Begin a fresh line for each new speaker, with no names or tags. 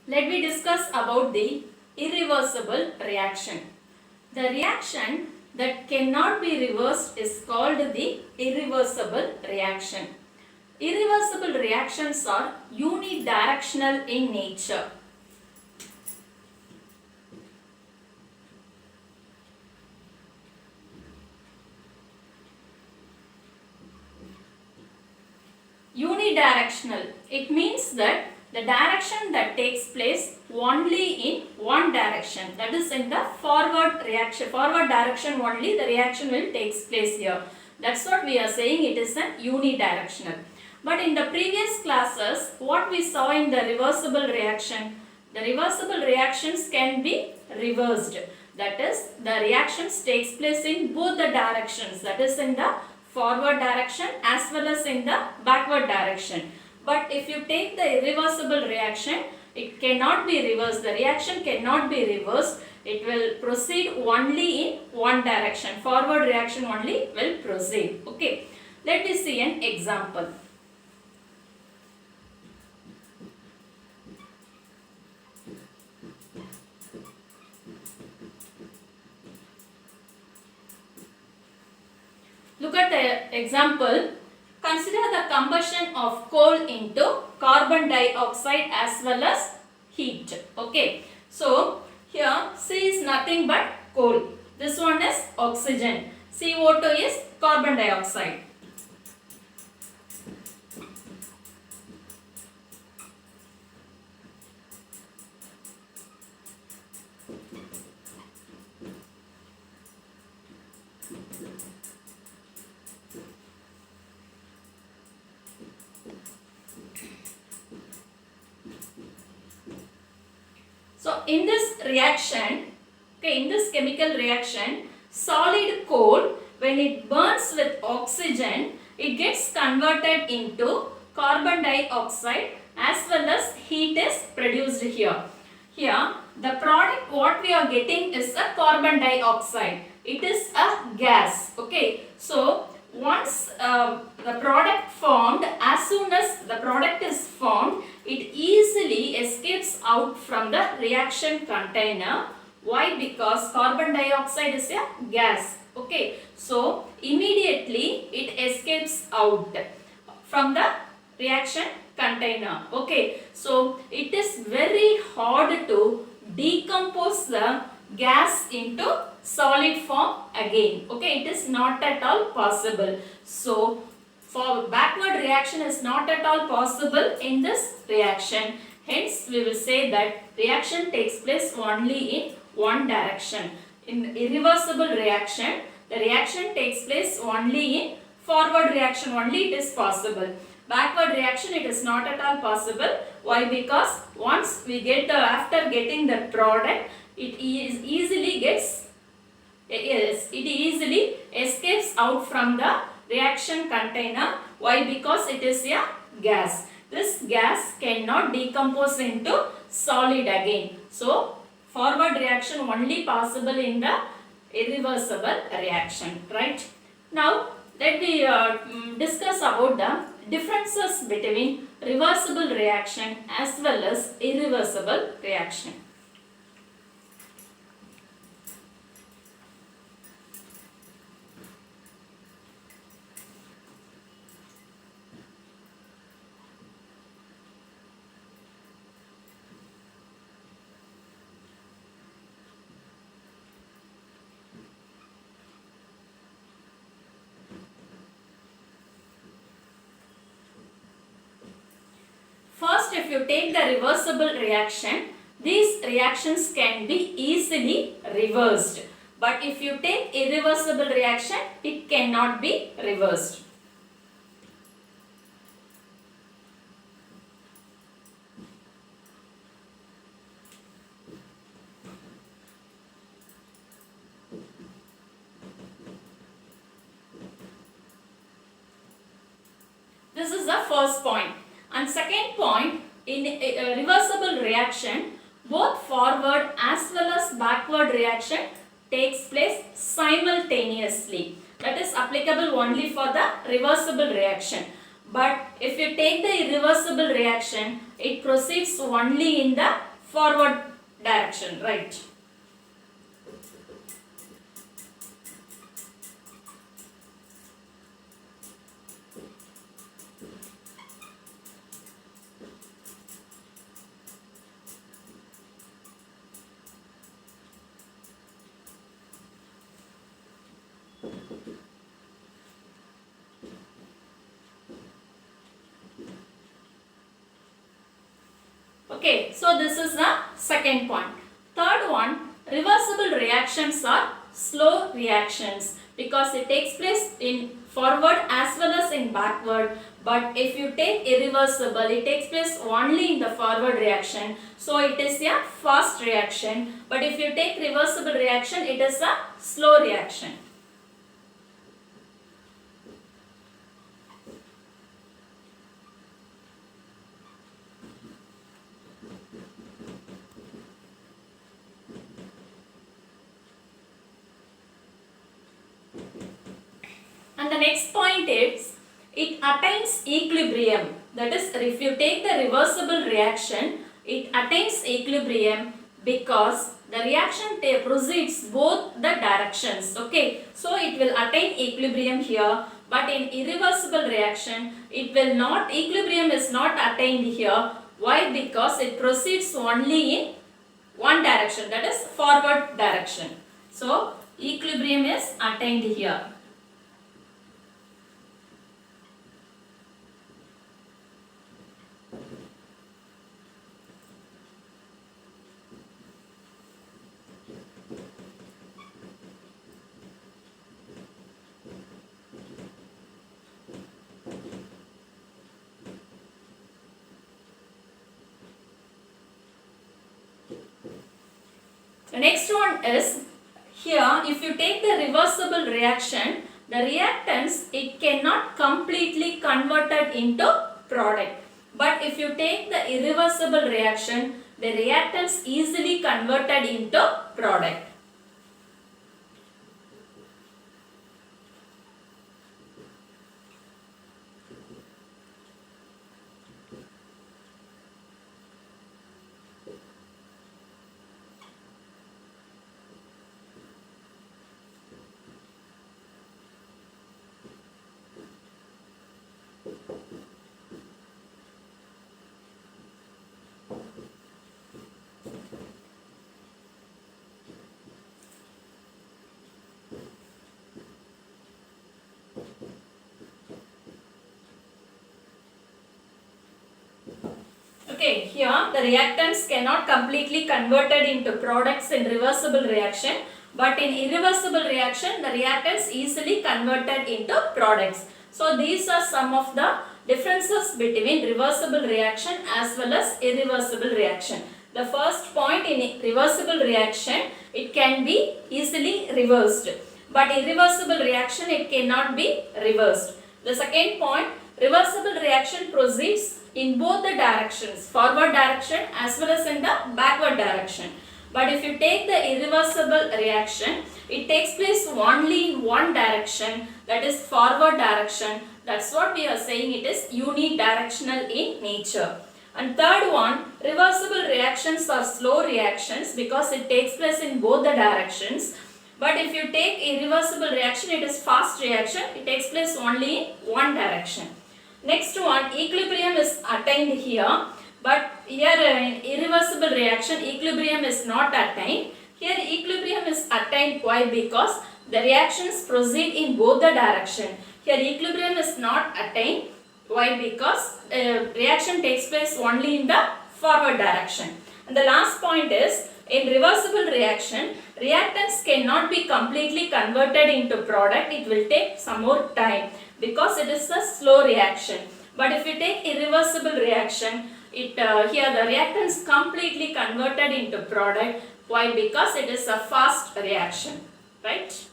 Let me discuss about the irreversible reaction. The reaction that cannot be reversed is called the irreversible reaction. Irreversible reactions are unidirectional in nature. Unidirectional. It means that the direction that takes place only in one direction, that is in the forward direction only the reaction will takes place here. That's what we are saying, it is a unidirectional. But in the previous classes, what we saw in the reversible reaction, the reversible reactions can be reversed. That is, the reactions takes place in both the directions, that is in the forward direction as well as in the backward direction. But if you take the irreversible reaction, it cannot be reversed. The reaction cannot be reversed. It will proceed only in one direction. Forward reaction only will proceed. Okay. Let me see an example. Look at the example. Consider the combustion of coal into carbon dioxide as well as heat. Okay. So, here C is nothing but coal. This one is oxygen. CO2 is carbon dioxide. So, in this reaction, in this chemical reaction, solid coal, when it burns with oxygen, it gets converted into carbon dioxide as well as heat is produced here. Here, the product what we are getting is a carbon dioxide. It is a gas. Okay. So, once the product formed, as soon as the product is formed, it easily escapes out from the reaction container. Why? Because carbon dioxide is a gas. Okay. So, immediately it escapes out from the reaction container. Okay. So, it is very hard to decompose the gas into solid form again. Okay. It is not at all possible. So, for backward reaction is not at all possible in this reaction. Hence, we will say that reaction takes place only in one direction. In irreversible reaction, the reaction takes place only in forward reaction only it is possible. Backward reaction it is not at all possible. Why? Because once we get after getting the product, it easily escapes out from the reaction container. Why? Because it is a gas. This gas cannot decompose into solid again. So, forward reaction only possible in the irreversible reaction. Right? Now, let me discuss about the differences between reversible reaction as well as irreversible reaction. First, if you take the reversible reaction, these reactions can be easily reversed. But if you take irreversible reaction, it cannot be reversed. This is the first point. And second point, in a reversible reaction, both forward as well as backward reaction takes place simultaneously. That is applicable only for the reversible reaction. But if you take the irreversible reaction, it proceeds only in the forward direction, right? Okay, so this is the second point. Third one, reversible reactions are slow reactions because it takes place in forward as well as in backward. But if you take irreversible, it takes place only in the forward reaction. So it is a fast reaction. But if you take reversible reaction, it is a slow reaction. And the next point is, it attains equilibrium. That is, if you take the reversible reaction, it attains equilibrium because the reaction proceeds both the directions. Okay, so it will attain equilibrium here. But in irreversible reaction, it will not, equilibrium is not attained here. Why? Because it proceeds only in one direction, that is forward direction. So, equilibrium is attained here. The next one is, here if you take the reversible reaction, the reactants, it cannot completely converted into product. But if you take the irreversible reaction, the reactants easily converted into product. Okay, here the reactants cannot completely converted into products in reversible reaction, but in irreversible reaction the reactants easily converted into products. So these are some of the differences between reversible reaction as well as irreversible reaction. The first point, in reversible reaction, it can be easily reversed, but irreversible reaction, it cannot be reversed. The second point, reversible reaction proceeds in both the directions, forward direction as well as in the backward direction. But if you take the irreversible reaction, it takes place only in one direction, that is forward direction. That's what we are saying, it is unidirectional in nature. And third one, reversible reactions are slow reactions because it takes place in both the directions. But if you take irreversible reaction, it is fast reaction, it takes place only in one direction. Next one, equilibrium is attained here, but here in irreversible reaction, equilibrium is not attained. Here equilibrium is attained. Why? Because the reactions proceed in both the direction. Here equilibrium is not attained. Why? Because reaction takes place only in the forward direction. And the last point is, in reversible reaction, reactants cannot be completely converted into product. It will take some more time because it is a slow reaction. But if you take irreversible reaction, here the reactants completely converted into product. Why? Because it is a fast reaction, right?